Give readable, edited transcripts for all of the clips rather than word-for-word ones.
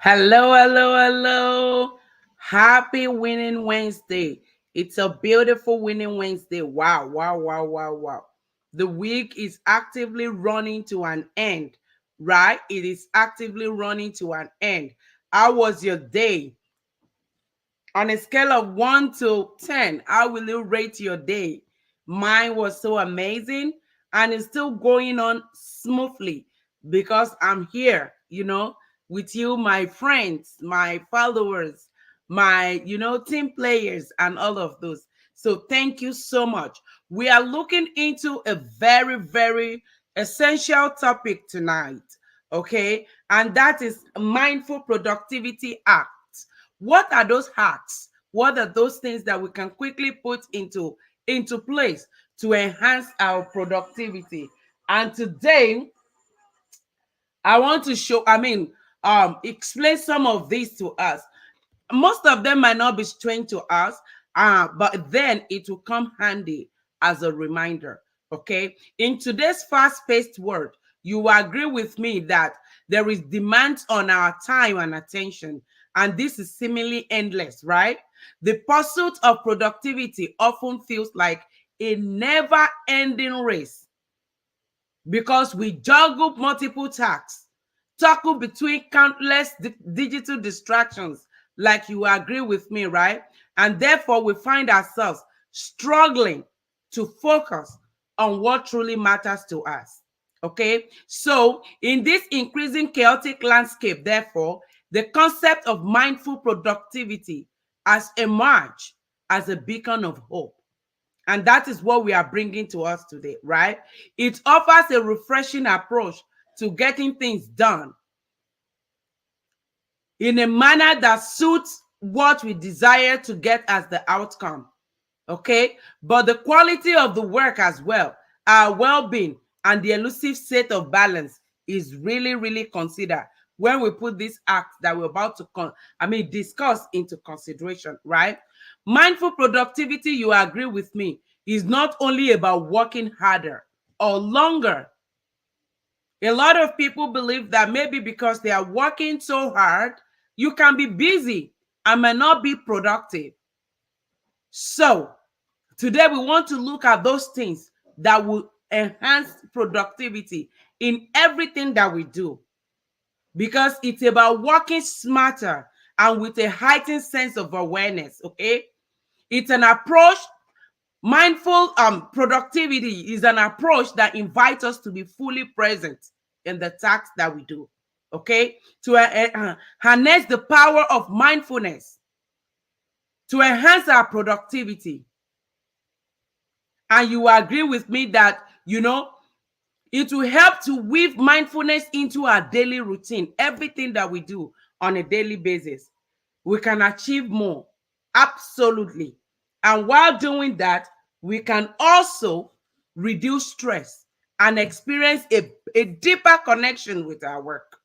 Hello, hello, hello. Happy Winning Wednesday. It's a beautiful Winning Wednesday. Wow, wow, wow, wow, wow. The week is actively running to an end, right? It is actively running to an end. How was your day? On a scale of 1 to 10, how will you rate your day? Mine was so amazing and it's still going on smoothly because I'm here, with you, my friends, my followers, my, team players, and all of those. So thank you so much. We are looking into a very, very essential topic tonight, okay? And that is mindful productivity act. What are those hacks? What are those things that we can quickly put into place to enhance our productivity? And today I want to explain some of these to us. Most of them might not be strange to us, but then it will come handy as a reminder. Okay, in today's fast-paced world, you will agree with me that there is demand on our time and attention, and this is seemingly endless, right? The pursuit of productivity often feels like a never-ending race because we juggle multiple tasks, toggle between countless digital distractions, like you agree with me, right? And therefore, we find ourselves struggling to focus on what truly matters to us. Okay, so in this increasing chaotic landscape, therefore, the concept of mindful productivity has emerged as a beacon of hope. And that is what we are bringing to us today, right? It offers a refreshing approach to getting things done in a manner that suits what we desire to get as the outcome. Okay? But the quality of the work as well, our well being, and the elusive state of balance is really, really considered when we put this act that we're about to discuss into consideration, right? Mindful productivity, you agree with me, is not only about working harder or longer. A lot of people believe that maybe because they are working so hard, you can be busy and may not be productive. So, today we want to look at those things that will enhance productivity in everything that we do because it's about working smarter and with a heightened sense of awareness, okay? It's an approach. Mindful productivity is an approach that invites us to be fully present in the tasks that we do, okay? To harness the power of mindfulness to enhance our productivity. And you agree with me that, it will help to weave mindfulness into our daily routine, everything that we do on a daily basis. We can achieve more. Absolutely. And while doing that, we can also reduce stress and experience a deeper connection with our work.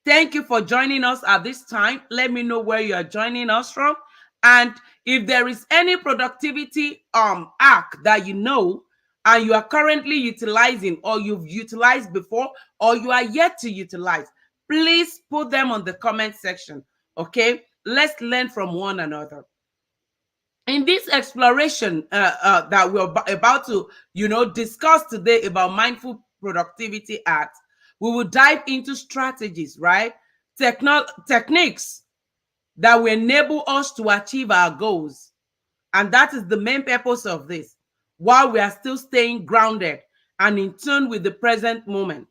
Thank you for joining us at this time. Let me know where you are joining us from. And if there is any productivity hack that you know and you are currently utilizing or you've utilized before or you are yet to utilize, please put them on the comment section. Okay? Let's learn from one another. In this exploration that we're about to, discuss today about mindful productivity acts, we will dive into strategies, right? Techniques that will enable us to achieve our goals. And that is the main purpose of this, while we are still staying grounded and in tune with the present moment.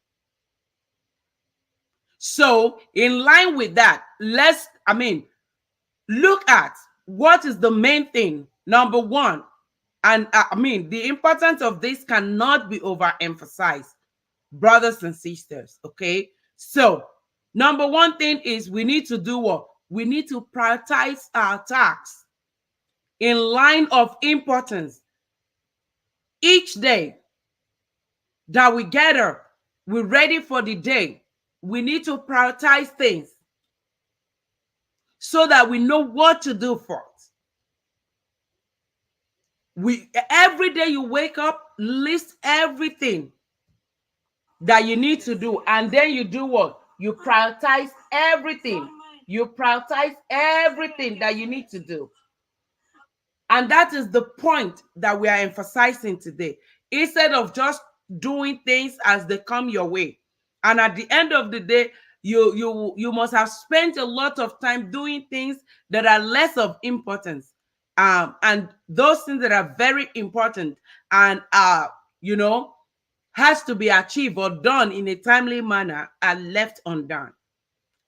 So, in line with that, let's, look at what is the main thing. Number one, and the importance of this cannot be overemphasized, brothers and sisters. Okay. So, number one thing is we need to do what? We need to prioritize our tasks in line of importance. Each day that we get up, we're ready for the day. We need to prioritize things so that we know what to do first. Every day you wake up, list everything that you need to do, and then you do what? You prioritize everything. You prioritize everything that you need to do. And that is the point that we are emphasizing today. Instead of just doing things as they come your way. And at the end of the day, you must have spent a lot of time doing things that are less of importance. And those things that are very important and you know, has to be achieved or done in a timely manner are left undone.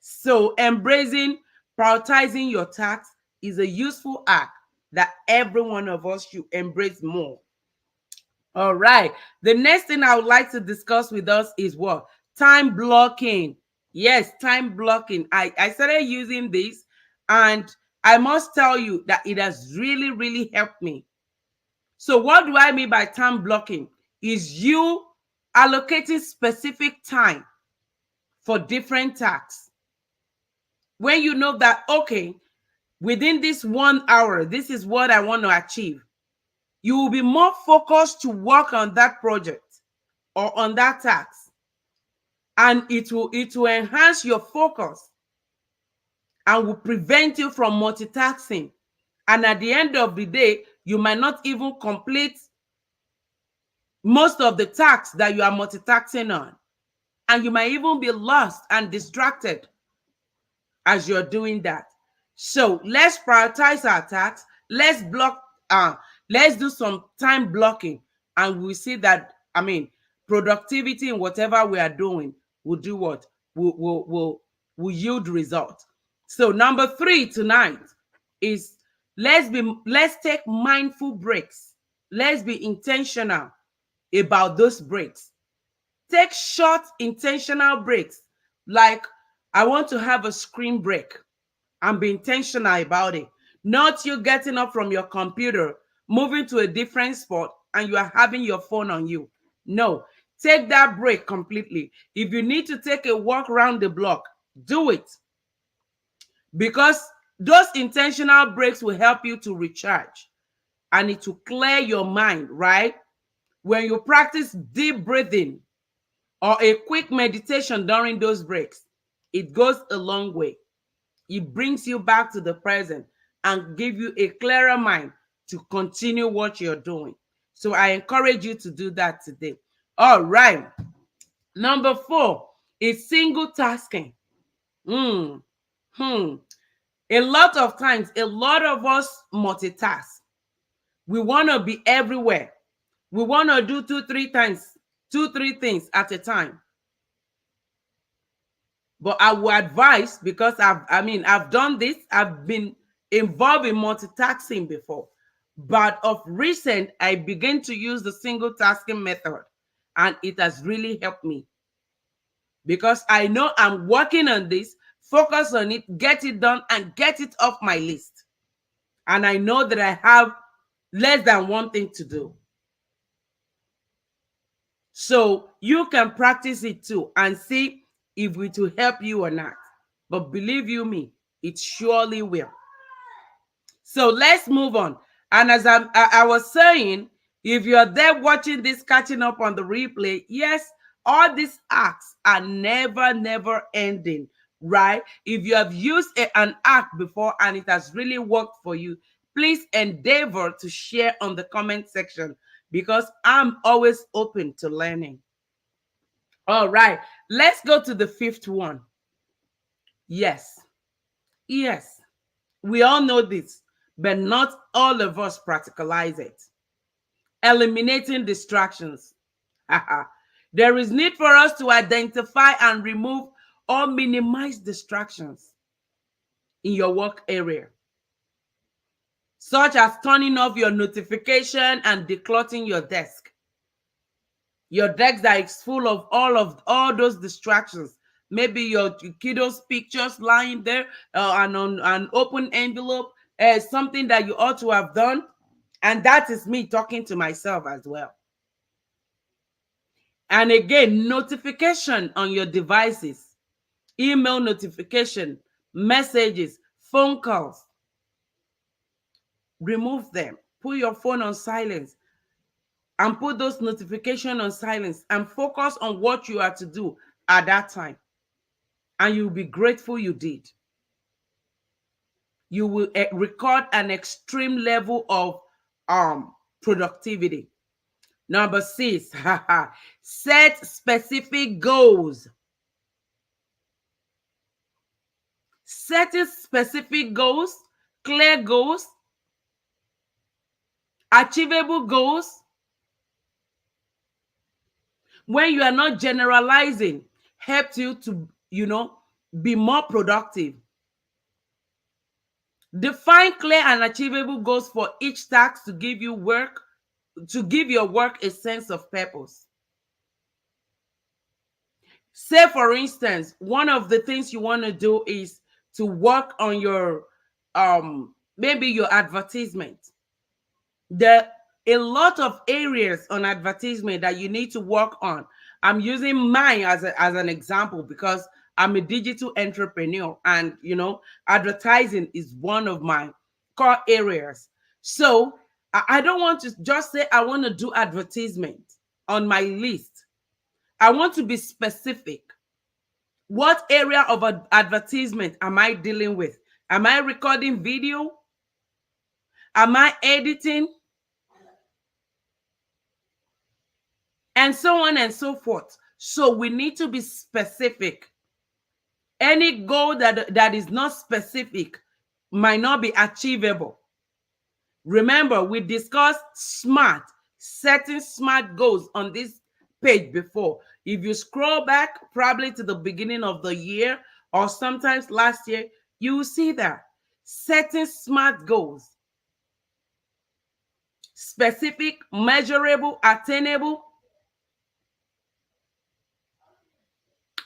So, embracing, prioritizing your tasks is a useful act that every one of us should embrace more. All right. The next thing I would like to discuss with us is what? Time blocking. Yes, time blocking. I started using this, and I must tell you that it has really, really helped me. So, what do I mean by time blocking? Is you allocating specific time for different tasks. When you know that, okay, within this 1 hour, this is what I want to achieve, you will be more focused to work on that project or on that task. And it will enhance your focus and will prevent you from multitasking. And at the end of the day, you might not even complete most of the tasks that you are multitasking on. And you might even be lost and distracted as you're doing that. So let's prioritize our tasks. Let's block, let's do some time blocking, and we see that, I mean, productivity in whatever we are doing will do what? Will yield results. So number 3 tonight is let's take mindful breaks. Let's be intentional about those breaks. Take short intentional breaks. Like, I want to have a screen break and be intentional about it. Not you getting up from your computer, moving to a different spot, and you are having your phone on you. No, take that break completely. If you need to take a walk around the block, do it. Because those intentional breaks will help you to recharge and it will clear your mind, right? When you practice deep breathing or a quick meditation during those breaks, it goes a long way. It brings you back to the present and give you a clearer mind to continue what you're doing. So I encourage you to do that today. All right. Number 4 is single tasking. Hmm. Hmm. A lot of times, a lot of us multitask. We want to be everywhere. We want to do two, three things at a time. But I would advise, because I've done this, I've been involved in multitasking before. But of recent, I began to use the single tasking method, and it has really helped me because I know I'm working on this, focus on it, get it done, and get it off my list. And I know that I have less than one thing to do. So you can practice it too and see if it will help you or not. But believe you me, it surely will. So let's move on. And as I was saying, if you're there watching this, catching up on the replay, yes, all these acts are never ending, right? If you have used an act before and it has really worked for you, please endeavor to share on the comment section because I'm always open to learning. All right, let's go to the 5th one. Yes, yes. We all know this, but not all of us practicalize it. Eliminating distractions. There is need for us to identify and remove or minimize distractions in your work area, such as turning off your notification and decluttering your desk. Your desk that is full of all those distractions. Maybe your kiddos' pictures lying there, and on an open envelope, something that you ought to have done. And that is me talking to myself as well. And again, notification on your devices, email notification, messages, phone calls. Remove them. Put your phone on silence and put those notifications on silence and focus on what you are to do at that time. and you'll be grateful you did. You will record an extreme level of productivity. Number 6, set specific goals. Setting specific goals, clear goals, achievable goals, when you are not generalizing, helps you to, be more productive. Define clear and achievable goals for each task to give your work a sense of purpose. Say, for instance, one of the things you want to do is to work on your maybe your advertisement. There are a lot of areas on advertisement that you need to work on. I'm using mine as an example because I'm a digital entrepreneur, and advertising is one of my core areas. So I don't want to just say I want to do advertisement on my list. I want to be specific. What area of advertisement am I dealing with? Am I recording video? Am I editing? And so on and so forth. So we need to be specific. Any goal that is not specific might not be achievable. Remember, we discussed setting smart goals on this page before. If you scroll back probably to the beginning of the year or sometimes last year, you will see that. Setting smart goals. Specific, measurable, attainable,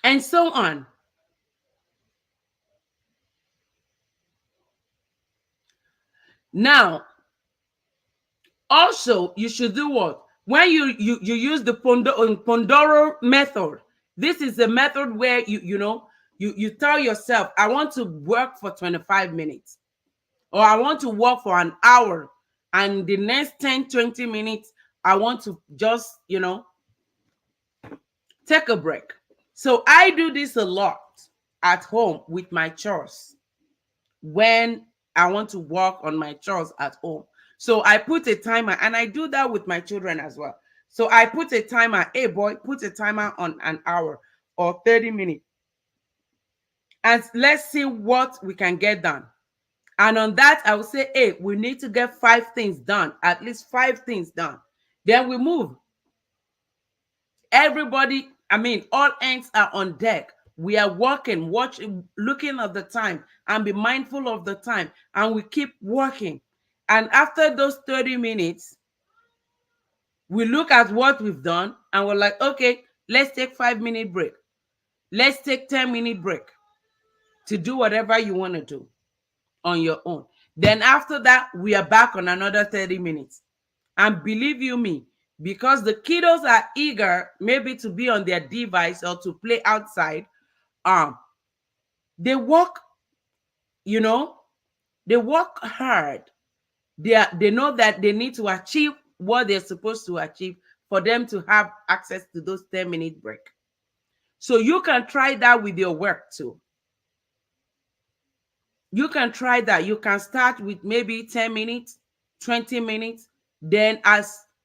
and so on. Now, also, you should do what? When you use the Pomodoro method, this is a method where you tell yourself, I want to work for 25 minutes, or I want to work for an hour, and the next 10-20 minutes, I want to just, take a break. So I do this a lot at home with my chores when I want to work on my chores at home. So I put a timer, and I do that with my children as well. So I put a timer, hey boy, put a timer on an hour or 30 minutes. And let's see what we can get done. And on that, I will say, hey, we need to get 5 things done, at least 5 things done. Then we move. Everybody, all hands are on deck. We are working, watching, looking at the time, and be mindful of the time. And we keep working. And after those 30 minutes, we look at what we've done, and we're like, okay, let's take 5-minute break. Let's take 10-minute break to do whatever you want to do on your own. Then after that, we are back on another 30 minutes. And believe you me, because the kiddos are eager maybe to be on their device or to play outside, they work, they work hard. They know that they need to achieve what they're supposed to achieve for them to have access to those 10-minute break. So you can try that with your work too. You can try that. You can start with maybe 10 minutes, 20 minutes. Then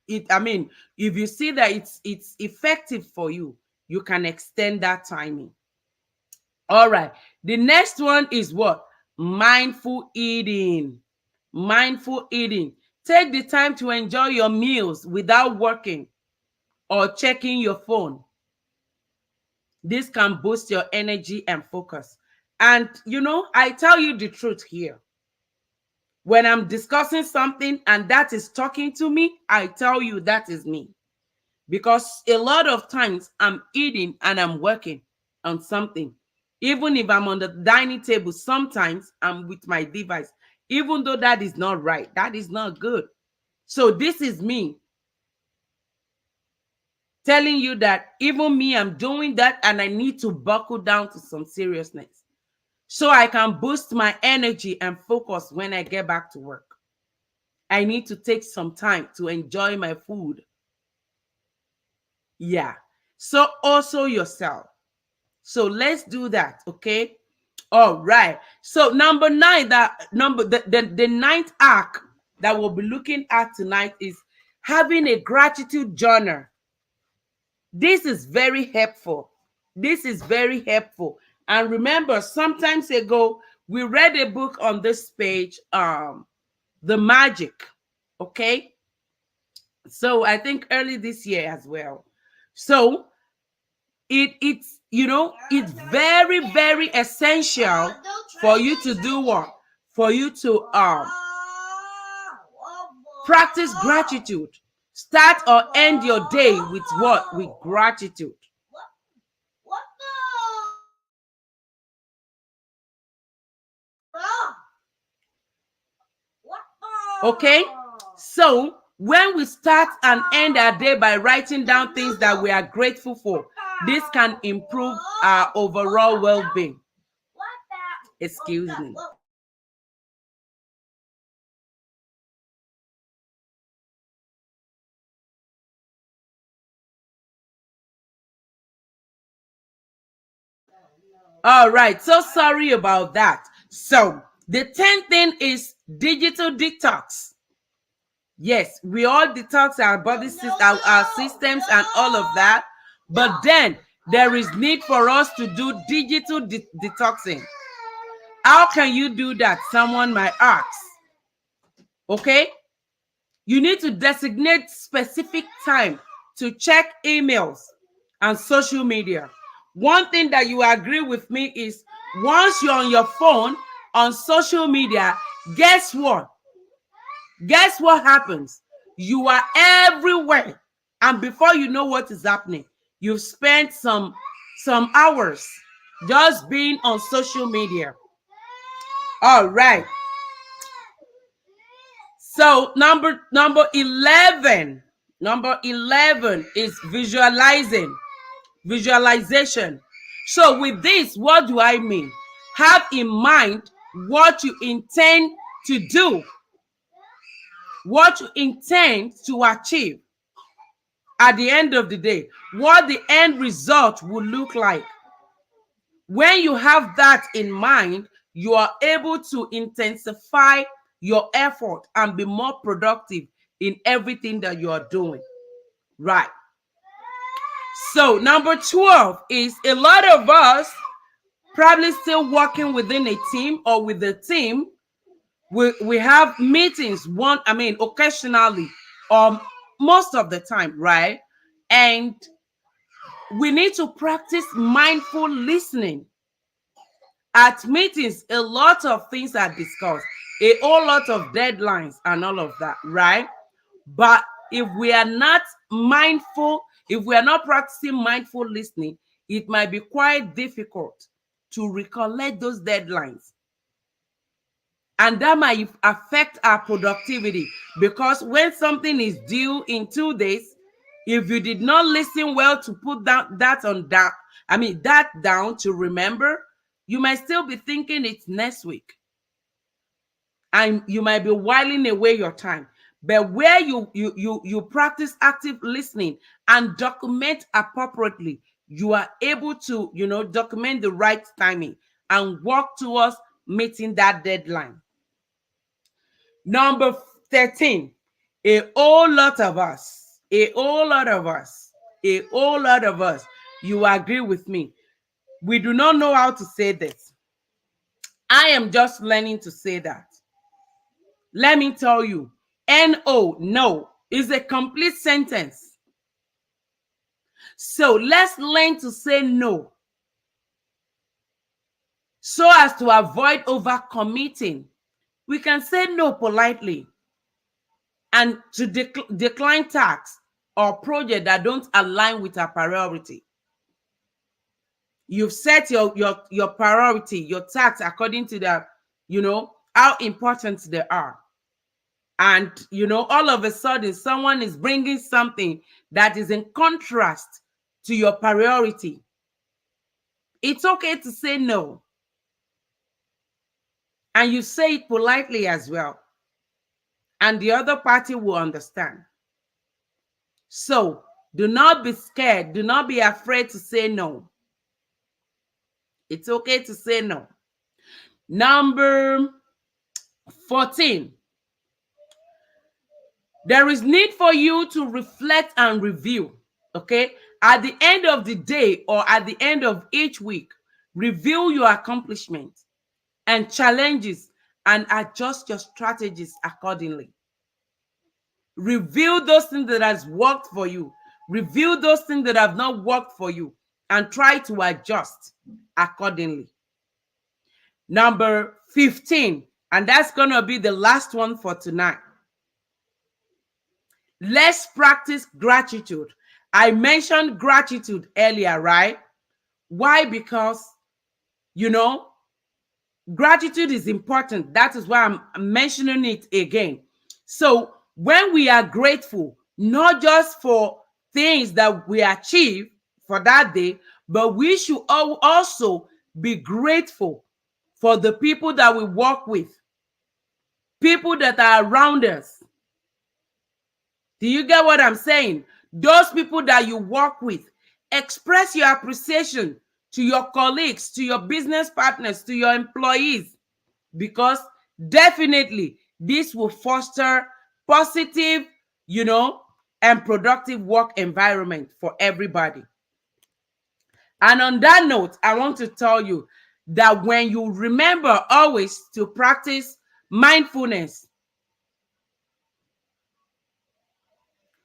if you see that it's effective for you, you can extend that timing. All right. The next one is what? Mindful eating. Mindful eating. Take the time to enjoy your meals without working or checking your phone. This can boost your energy and focus. And I tell you the truth here. When I'm discussing something and that is talking to me, I tell you that is me. Because a lot of times I'm eating and I'm working on something. Even if I'm on the dining table, sometimes I'm with my device. Even though that is not right, that is not good. So this is me telling you that even me, I'm doing that, and I need to buckle down to some seriousness so I can boost my energy and focus when I get back to work. I need to take some time to enjoy my food. Yeah. So also yourself. So let's do that, okay? All right. So number nine, the ninth arc that we'll be looking at tonight is having a gratitude journal. This is very helpful. This is very helpful. And remember, sometimes ago we read a book on this page, The Magic. Okay. So I think early this year as well. So it's very, very essential for you to do what? For you to practice gratitude. Start or end your day with what? With gratitude. Okay? So, when we start and end our day by writing down things that we are grateful for, this can improve our overall well-being. Excuse me. All right, so sorry about that. So, the 10th thing is digital detox. Yes, we all detox our body system, our systems, and all of that. But then there is need for us to do digital detoxing. How can you do that? Someone might ask. Okay, you need to designate specific time to check emails and social media. One thing that you agree with me is once you're on your phone on social media, guess what? Guess what happens? You are everywhere, and before you know what is happening, you've spent some hours just being on social media. All right. So number 11, is visualization. So with this, what do I mean? Have in mind what you intend to do, what you intend to achieve at the end of the day, what the end result will look like. When you have that in mind, you are able to intensify your effort and be more productive in everything that you are doing. Right. So number 12 is a lot of us probably still working within a team or with a team. We have meetings occasionally or most of the time, right? And we need to practice mindful listening. At meetings, a lot of things are discussed, a whole lot of deadlines and all of that, right? But if we are not mindful, if we are not practicing mindful listening, it might be quite difficult to recollect those deadlines. And that might affect our productivity, because when something is due in 2 days, if you did not listen well to put that down to remember, you might still be thinking it's next week, and you might be whiling away your time. But where you practice active listening and document appropriately, you are able to document the right timing and work towards meeting that deadline. Number 13, a whole lot of us, you agree with me, we do not know how to say this. I am just learning to say that. Let me tell you, no is a complete sentence. So let's learn to say no so as to avoid overcommitting. We can say no politely and to decline tasks or projects that don't align with our priority. You've set your priority, your tasks according to how important they are. And all of a sudden someone is bringing something that is in contrast to your priority. It's okay to say no, and you say it politely as well, and the other party will understand. So do not be scared, do not be afraid to say no. It's okay to say no. Number 14. There is need for you to reflect and review. Okay? At the end of the day or at the end of each week, review your accomplishments and challenges and adjust your strategies accordingly. Review those things that has worked for you. Review those things that have not worked for you and try to adjust accordingly. Number 15, and that's going to be the last one for tonight. Let's practice gratitude. I mentioned gratitude earlier, right? Why? Because, you know, gratitude is important. That is why I'm mentioning it again. So when we are grateful, not just for things that we achieve for that day, but we should also be grateful for the people that we work with, people that are around us. Do you get what I'm saying? Those people that you work with, express your appreciation to your colleagues, to your business partners, to your employees, because definitely this will foster positive, and productive work environment for everybody. And on that note, I want to tell you that when you remember always to practice mindfulness,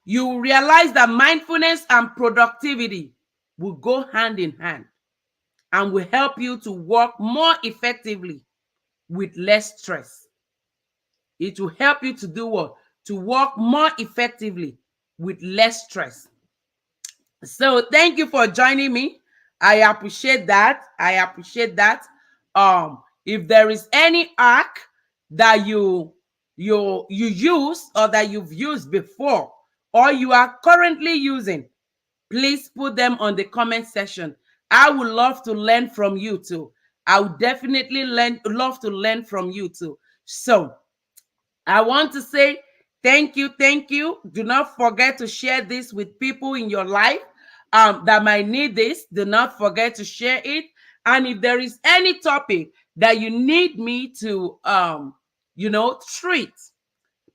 you realize that mindfulness and productivity will go hand in hand and will help you to work more effectively with less stress. It will help you to do what? To work more effectively with less stress. So thank you for joining me. I appreciate that. If there is any hack that you use or that you've used before or you are currently using, please put them on the comment section. I would love to learn from you too. I would definitely love to learn from you too. So I want to say thank you, thank you. Do not forget to share this with people in your life that might need this. Do not forget to share it. And if there is any topic that you need me to, treat,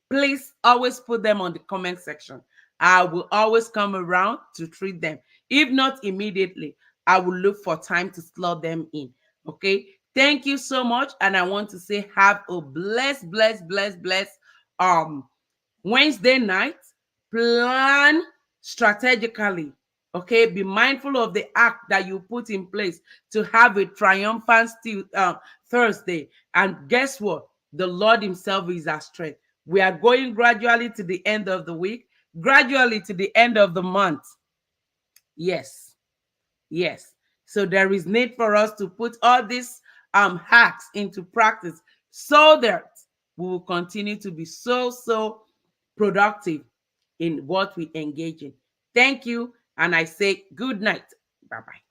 please always put them on the comment section. I will always come around to treat them. If not immediately, I will look for time to slot them in. Okay. Thank you so much. And I want to say have a blessed Wednesday night. Plan strategically. Okay. Be mindful of the act that you put in place to have a triumphant Thursday. And guess what? The Lord himself is our strength. We are going gradually to the end of the week, gradually to the end of the month. Yes. Yes. So there is need for us to put all these hacks into practice so that we will continue to be so productive in what we engage in. Thank you. And I say good night. Bye-bye.